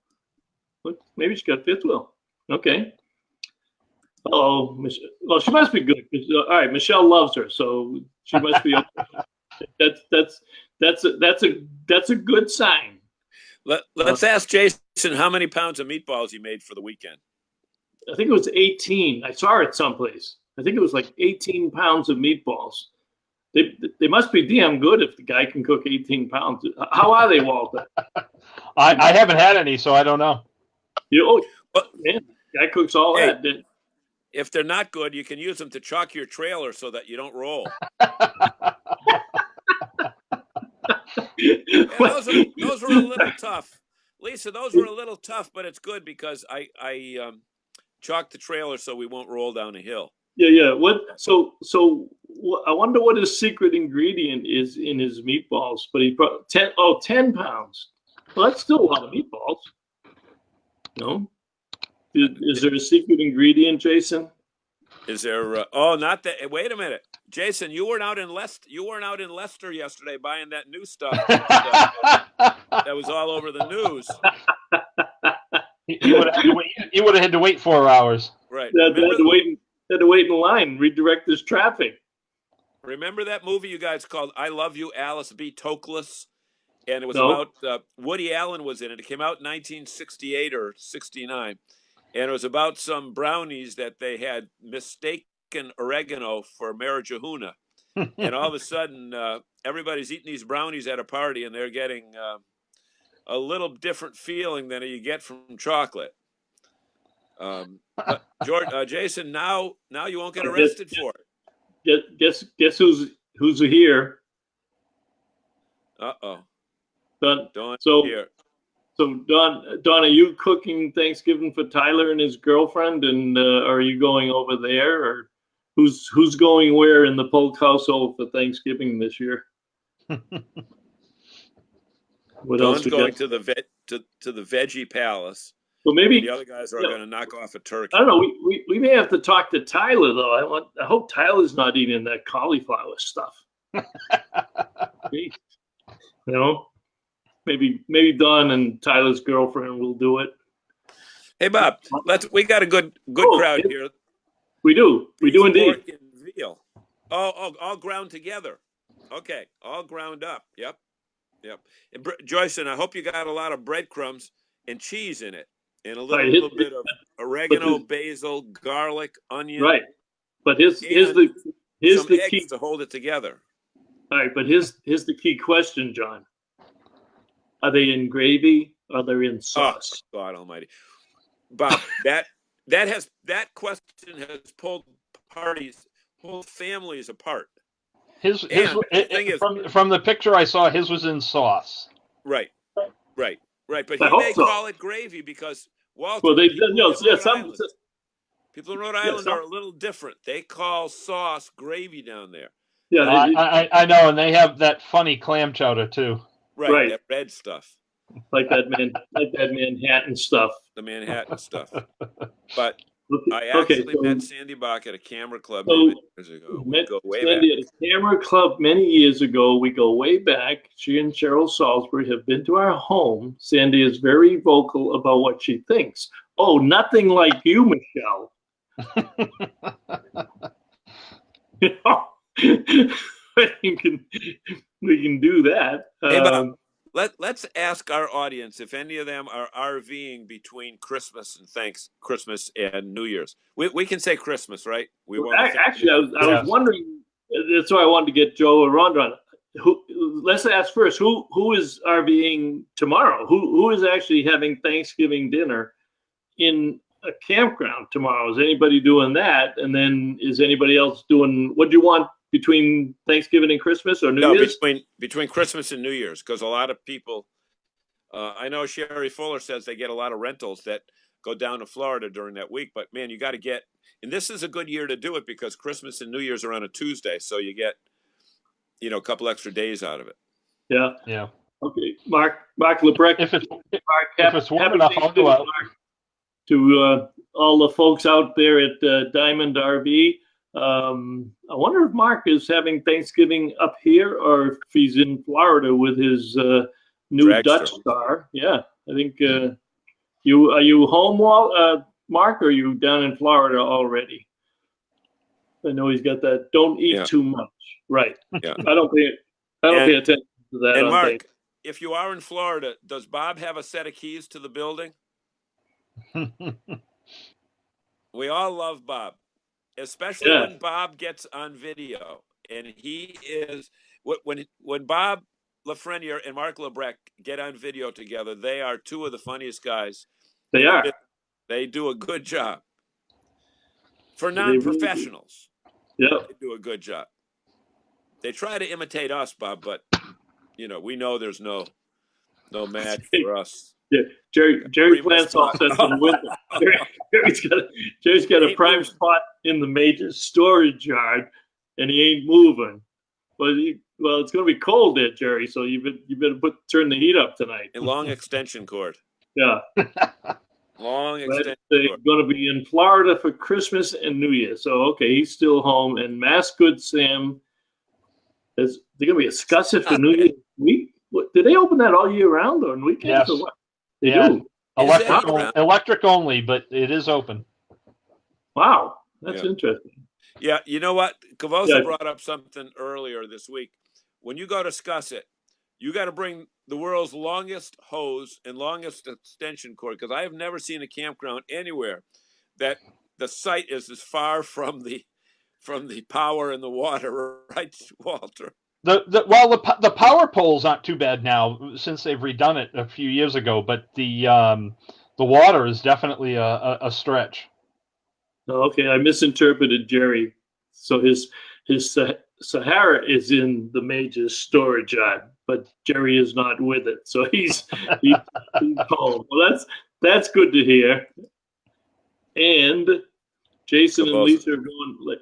Maybe she's got a fifth wheel. Okay. Oh, well, she must be good. All right, Michelle loves her, so she must be okay. That's a good sign. Let's ask Jason how many pounds of meatballs he made for the weekend. I think it was 18. I saw it someplace. I think it was like 18 pounds of meatballs. They must be damn good if the guy can cook 18 pounds. How are they, Walter? I haven't had any, so I don't know. Man, guy cooks all that. If they're not good, you can use them to chalk your trailer so that you don't roll. Those were a little tough. Lisa, those were a little tough, but it's good because I chalked the trailer so we won't roll down a hill. Yeah. So I wonder what his secret ingredient is in his meatballs. But he brought 10 pounds. Well, that's still a lot of meatballs. No? Is there a secret ingredient, Jason? Is there? Oh, not that. Wait a minute, Jason. You weren't out in Leicester. You weren't out in Leicester yesterday buying that new stuff that was all over the news. You would have had to wait 4 hours. Right. Had to wait in line, redirect this traffic. Remember that movie you guys called "I Love You, Alice B. Tokless"? And it was about Woody Allen was in it. It came out in 1968 or 69. And it was about some brownies that they had mistaken oregano for marijuana. And all of a sudden, everybody's eating these brownies at a party, and they're getting a little different feeling than you get from chocolate. But Jason, now you won't get arrested for it. Guess who's here? Uh-oh. Don. Here. So Don, are you cooking Thanksgiving for Tyler and his girlfriend, and are you going over there, or who's going where in the Polk household for Thanksgiving this year? What Don's else going to the Veggie Palace. Well, maybe the other guys are going to knock off a turkey. I don't know. We may have to talk to Tyler though. I hope Tyler's not eating that cauliflower stuff. You know. Maybe Don and Tyler's girlfriend will do it. Hey Bob, we got a good crowd here. We do indeed. Pork and veal. All ground together. Okay, all ground up. Yep. And Joyce, and I hope you got a lot of breadcrumbs and cheese in it, and a little bit of oregano, basil, garlic, onion. Right, but here's the key to hold it together. All right, but here's the key question, John. Are they in gravy? Or are they in sauce? Oh, God Almighty, Bob! that question has pulled families apart. From the picture I saw, his was in sauce. Right. But he may call it gravy because Walter. Well, people in Rhode Island are a little different. They call sauce gravy down there. Yeah, I know, and they have that funny clam chowder too. Right, that red stuff. Like that Manhattan stuff. The Manhattan stuff. But I actually met Sandy Bach at a camera club many years ago. Met Sandy at a camera club many years ago. We go way back. She and Cheryl Salisbury have been to our home. Sandy is very vocal about what she thinks. Oh, nothing like you, Michelle. We can do that. Hey, Bob, let's ask our audience if any of them are RVing between Christmas and New Year's. We can say Christmas, right? Actually, I was wondering. That's why I wanted to get Joe or Rhonda on. Let's ask first. Who is RVing tomorrow? Who is actually having Thanksgiving dinner in a campground tomorrow? Is anybody doing that? And then is anybody else doing? What do you want? Between Thanksgiving and Christmas or New Year's? Between Christmas and New Year's, because a lot of people, I know Sherry Fuller says they get a lot of rentals that go down to Florida during that week. But man, you got to get, and this is a good year to do it because Christmas and New Year's are on a Tuesday, so you get, a couple extra days out of it. Yeah. Okay, Mark Lebrecht. If it's warm enough, I'll go out. To all the folks out there at Diamond RV. I wonder if Mark is having Thanksgiving up here or if he's in Florida with his new Dutch star. Yeah, I think are you home, Mark, or are you down in Florida already? I know he's got that. Don't eat too much. Right. Yeah. I don't pay attention to that. And Mark, if you are in Florida, does Bob have a set of keys to the building? We all love Bob. Especially when Bob gets on video, and he is when Bob Lafreniere and Mark Lebrecht get on video together, they are two of the funniest guys. They are. They do a good job for non-professionals. Yeah, they do a good job. They try to imitate us, Bob, but we know there's no match for us. Yeah, Jerry Plansoff says from the window. Jerry's got a prime spot in the major storage yard, and he ain't moving. Well, it's going to be cold there, Jerry. So you better turn the heat up tonight. A long extension cord. Yeah. Long extension They're cord. going to be in Florida for Christmas and New Year. So okay, he's still home. And Good Sam, is there going to be a Scusset for New Year's week? Did they open that all year round or on weekends? Yes. Or what? They do. Electric only, but it is open. Wow, that's interesting. Yeah, you know what? Cavosa brought up something earlier this week. When you go to Scusset, you got to bring the world's longest hose and longest extension cord, because I have never seen a campground anywhere that the site is as far from the power and the water, right, Walter? The power poles aren't too bad now since they've redone it a few years ago, but the water is definitely a stretch. Okay, I misinterpreted Jerry. So his Sahara is in the major storage yard, but Jerry is not with it. So he's home. Well, that's good to hear. And Jason and Lisa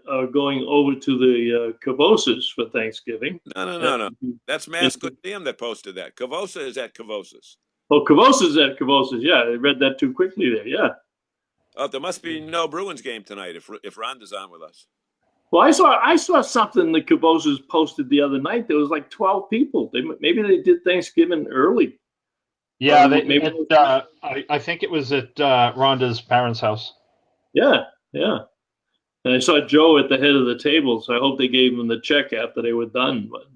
are going over to the Cavosas for Thanksgiving. No. That's Good Sam that posted that. Cavosa is at Cavosas. Oh, Cavosas at Cavosas. Yeah, I read that too quickly there. Yeah. Oh, there must be no Bruins game tonight if Rhonda's on with us. Well, I saw something the Cavosas posted the other night. There was like 12 people. Maybe they did Thanksgiving early. Yeah, I think it was at Rhonda's parents' house. Yeah. And I saw Joe at the head of the table, so I hope they gave him the check after they were done. But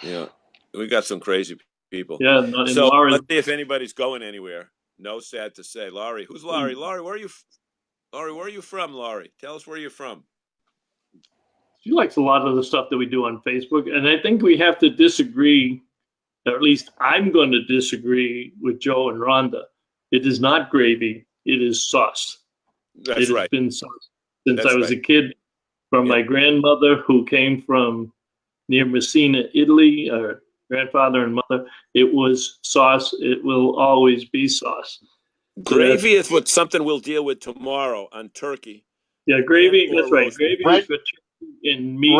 yeah, we got some crazy people. Yeah. So let's see if anybody's going anywhere. No, sad to say. Laurie, who's Laurie? Laurie, where are you? Laurie, where are you from? Laurie, tell us where you're from. She likes a lot of the stuff that we do on Facebook, and I think we have to disagree. Or at least I'm going to disagree with Joe and Rhonda. It is not gravy. It is sauce. That's right. It has been sauce since I was a kid. From my grandmother, who came from near Messina, Italy, or grandfather and mother, it was sauce. It will always be sauce. Gravy is something we'll deal with tomorrow on turkey. Yeah, gravy. That's right. Gravy is for turkey and meat.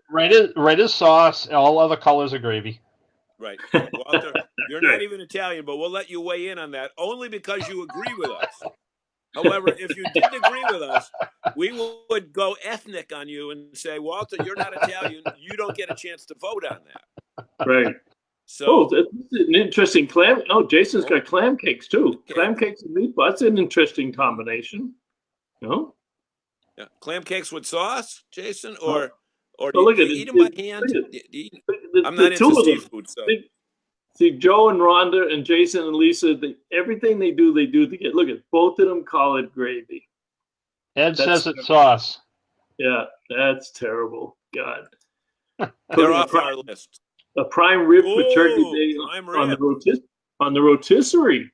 Red is sauce. All other colors are gravy. Right. Walter, you're not even Italian, but we'll let you weigh in on that only because you agree with us. However, if you didn't agree with us, we would go ethnic on you and say, Walter, you're not Italian. You don't get a chance to vote on that. Right. So that's an interesting clam. Oh, Jason's got clam cakes too. Okay. Clam cakes and meatball. That's an interesting combination. No? Yeah. Clam cakes with sauce, Jason, or do you eat them by hand? I'm not into seafood. So. See, Joe and Rhonda and Jason and Lisa, everything they do to get. Look at both of them call it gravy. Ed says it's sauce. Yeah, that's terrible. God. They're off our list. A prime rib for Turkey Day on the rotisserie.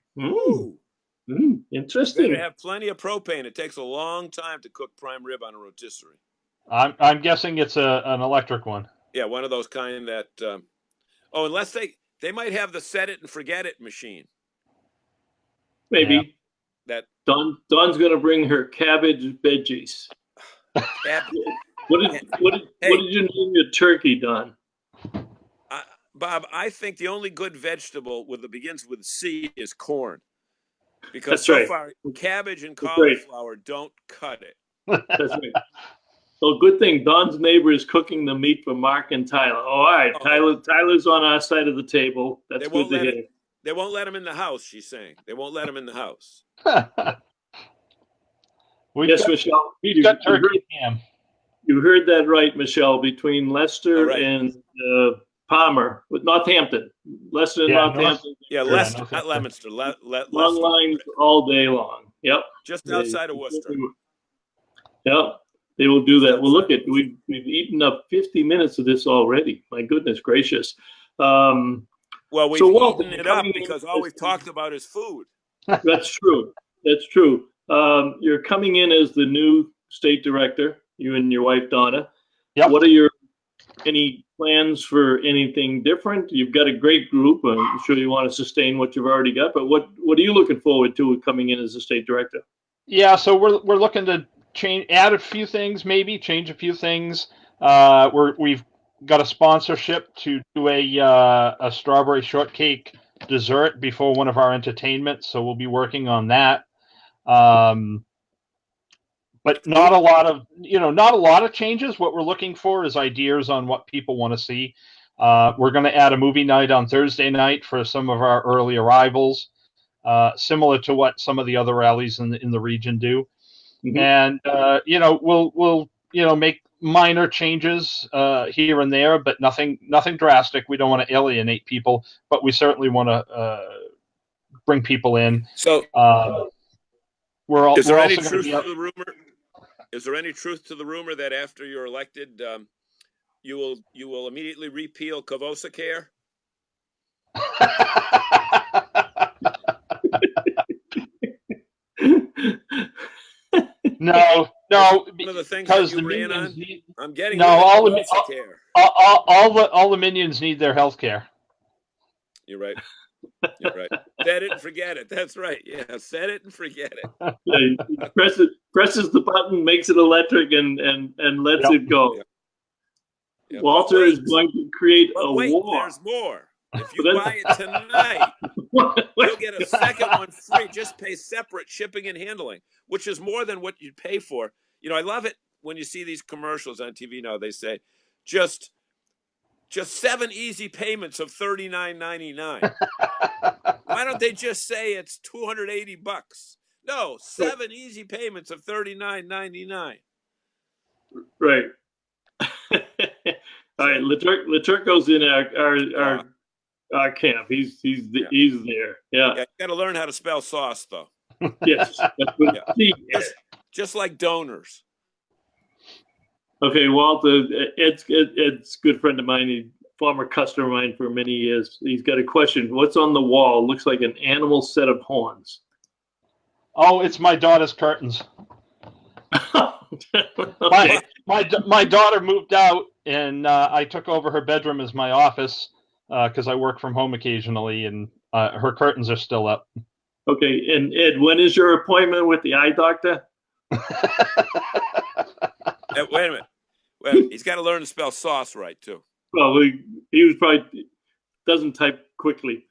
Interesting. You have plenty of propane. It takes a long time to cook prime rib on a rotisserie. I'm guessing it's an electric one. Yeah, one of those kind that. Unless they might have the set it and forget it machine. Maybe. Yeah. Dawn's going to bring her cabbage veggies. What did you name your turkey, Dawn? Bob, I think the only good vegetable that begins with C is corn. Because far, cabbage and cauliflower don't cut it. That's right. So good thing Dawn's neighbor is cooking the meat for Mark and Tyler. All right, Tyler's on our side of the table. That's good to hear. They won't let him in the house, she's saying. They won't let him in the house. Michelle. You heard that right, Michelle, between Leicester and Palmer, with Northampton. Leicester and Northampton. Leicester, not Leominster. Long lines all day long. Yep. Just outside of Worcester. Yep. They will do that. Well, look we've eaten up 50 minutes of this already. My goodness gracious. We've eaten it up because all we've talked about is food. That's true. That's true. You're coming in as the new state director, you and your wife, Donna. Yep. What are any plans for anything different? You've got a great group. I'm sure you want to sustain what you've already got, but what are you looking forward to coming in as the state director? Yeah, so we're looking to add a few things, maybe change a few things. We've got a sponsorship to do a strawberry shortcake dessert before one of our entertainments, so we'll be working on that. But not a lot of changes. What we're looking for is ideas on what people want to see. We're going to add a movie night on Thursday night for some of our early arrivals, similar to what some of the other rallies in the region do. Mm-hmm. And we'll make minor changes here and there, but nothing drastic. We don't want to alienate people, but we certainly want to bring people in. So, is there any truth to the rumor? Is there any truth to the rumor that after you're elected, you will immediately repeal Kavosa Care? No, one of the things that you ran on. I'm getting all the minions need their health care. You're right. You're right. Set it and forget it. That's right. Yeah, set it and forget it. Yeah, presses the button, makes it electric, and lets it go. Yep. Walter is going to create a war. There's more. If you buy it tonight, you'll get a second one free. Just pay separate shipping and handling, which is more than what you'd pay for. I love it when you see these commercials on TV now. They say, just 7 easy payments of $39.99. Why don't they just say it's $280? No, 7 easy payments of $39.99. Right. All right, Laturco's in our camp. He's there. Yeah. You got to learn how to spell sauce, though. Yes. That's what just like donors. Okay, Walter, Ed's a good friend of mine. He's a former customer of mine for many years. He's got a question. What's on the wall? Looks like an animal set of horns. Oh, it's my daughter's curtains. Okay. My daughter moved out, and I took over her bedroom as my office because I work from home occasionally, and her curtains are still up. Okay, and Ed, when is your appointment with the eye doctor? Wait a minute. Well, he's got to learn to spell sauce right, too. Well, he was probably doesn't type quickly.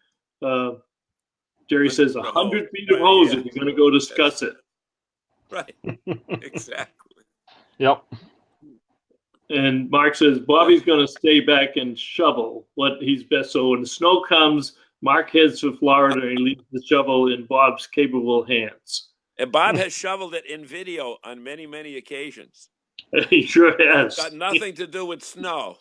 Jerry says 100 feet of hose if you're going to go discuss it. Right. Exactly. Yep. And Mark says Bobby's going to stay back and shovel what he's best. So when the snow comes, Mark heads for Florida and he leaves the shovel in Bob's capable hands. And Bob has shoveled it in video on many, many occasions. He sure has. It's got nothing to do with snow.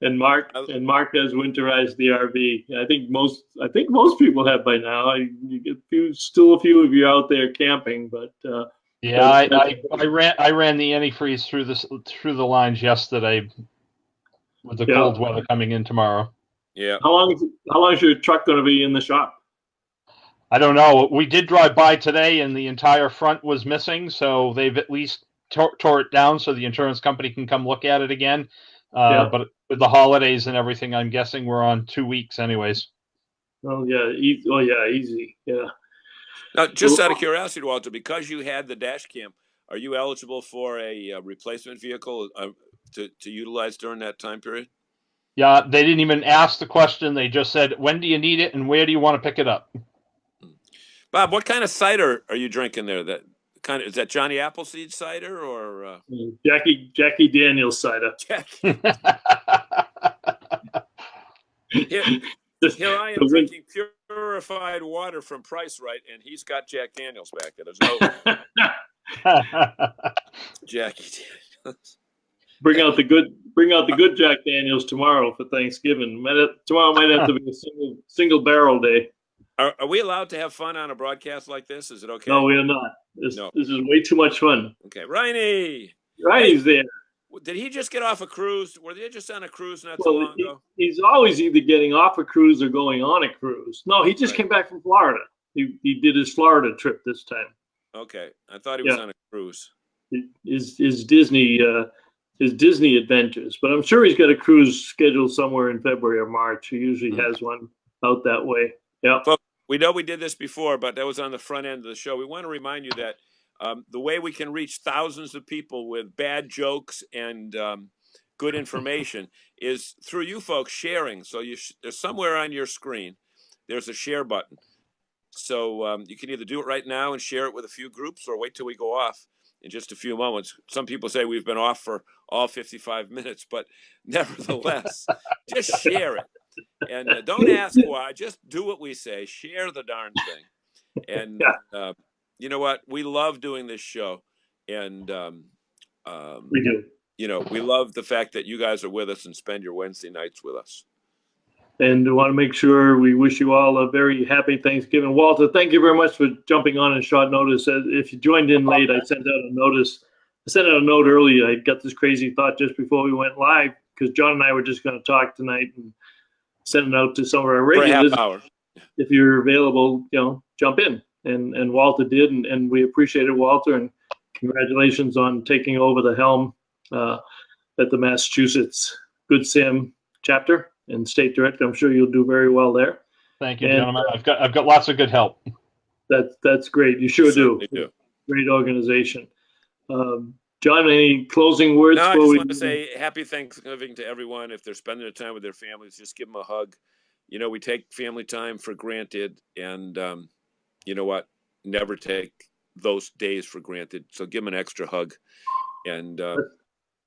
and Mark has winterized the RV. I think most people have by now. You get still a few of you out there camping, but yeah, I ran the antifreeze through the lines yesterday with the cold weather coming in tomorrow. Yeah. How long is your truck going to be in the shop? I don't know. We did drive by today, and the entire front was missing, so they've at least tore it down so the insurance company can come look at it again. But with the holidays and everything, I'm guessing we're on 2 weeks anyways. Oh, yeah. Easy. Yeah. Now, just out of curiosity, Walter, because you had the dash cam, are you eligible for a replacement vehicle to utilize during that time period? Yeah, they didn't even ask the question. They just said, when do you need it and where do you want to pick it up? Bob, what kind of cider are you drinking there? Is that Johnny Appleseed cider or Jackie Daniels cider? Here I am drinking purified water from Price Right, and he's got Jack Daniels back there. There's no Jackie Daniels. Bring out the good Jack Daniels tomorrow for Thanksgiving. Tomorrow might have to be a single barrel day. Are we allowed to have fun on a broadcast like this? Is it okay? No, we are not. This is way too much fun. Okay, Reiny's there. Did he just get off a cruise? Were they just on a cruise not so long ago? He's always either getting off a cruise or going on a cruise. No, he just came back from Florida. He did his Florida trip this time. Okay, I thought he was on a cruise. His Disney adventures, but I'm sure he's got a cruise scheduled somewhere in February or March. He usually has one out that way. Yeah. we know we did this before, but that was on the front end of the show. We want to remind you that the way we can reach thousands of people with bad jokes and good information is through you folks sharing. So there's somewhere on your screen, there's a share button. So you can either do it right now and share it with a few groups, or wait till we go off in just a few moments. Some people say we've been off for all 55 minutes, but nevertheless, just share it. And don't ask why, just do what we say. Share the darn thing. And you know what? We love doing this show. And we do. You know, we love the fact that you guys are with us and spend your Wednesday nights with us. And I want to make sure we wish you all a very happy Thanksgiving. Walter, thank you very much for jumping on in short notice. If you joined in late, I sent out a notice. I sent out a note earlier. I got this crazy thought just before we went live, because John and I were just going to talk tonight and send it out to some of our regulars. For a half hour. If you're available, jump in. And Walter did, and we appreciate it, Walter, and congratulations on taking over the helm at the Massachusetts Good Sam chapter and state director. I'm sure you'll do very well there. Thank you, gentlemen. I've got lots of good help. That's great. You sure do. Great organization. John, any closing words? No, I just want to say happy Thanksgiving to everyone. If they're spending their time with their families, just give them a hug. You know, we take family time for granted, and you know what? Never take those days for granted. So give them an extra hug. And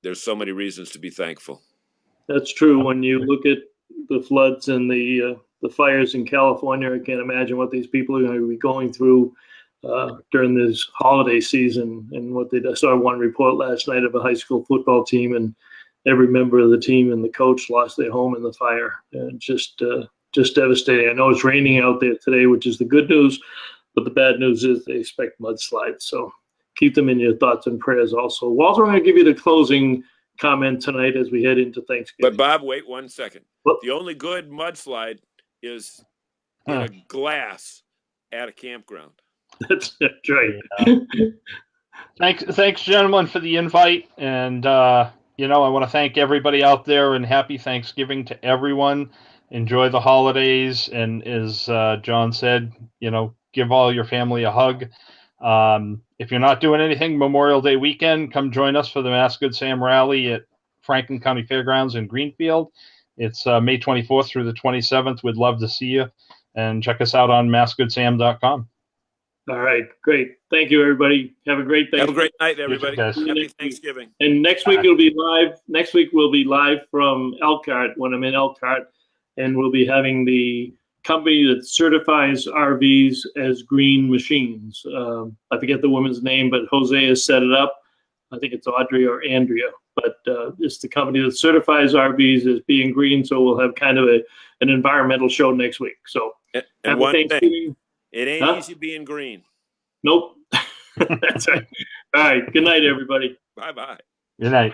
there's so many reasons to be thankful. That's true. When you look at the floods and the fires in California, I can't imagine what these people are going to be going through during this holiday season. And what I saw one report last night of a high school football team, and every member of the team and the coach lost their home in the fire. And just devastating. I know it's raining out there today, which is the good news, but the bad news is they expect mudslides. So keep them in your thoughts and prayers also. Walter, I'm going to give you the closing comment tonight as we head into Thanksgiving. But Bob, wait 1 second. What? The only good mudslide is in a glass at a campground. That's right. Yeah. Thanks, gentlemen, for the invite. And, I want to thank everybody out there, and happy Thanksgiving to everyone. Enjoy the holidays. And as John said, give all your family a hug. If you're not doing anything Memorial Day weekend, come join us for the Mass Good Sam Rally at Franklin County Fairgrounds in Greenfield. It's May 24th through the 27th. We'd love to see you. And check us out on massgoodsam.com. All right, great. Thank you, everybody. Have a great Thanksgiving. Have a great night, everybody. Happy Thanksgiving. And next week it'll be live. Next week we'll be live from Elkhart when I'm in Elkhart, and we'll be having the company that certifies RVs as green machines. I forget the woman's name, but Jose has set it up. I think it's Audrey or Andrea, but it's the company that certifies RVs as being green. So we'll have kind of an environmental show next week. So and one thing, it ain't easy being green. Nope. That's right. All right. Good night, everybody. Bye-bye. Good night.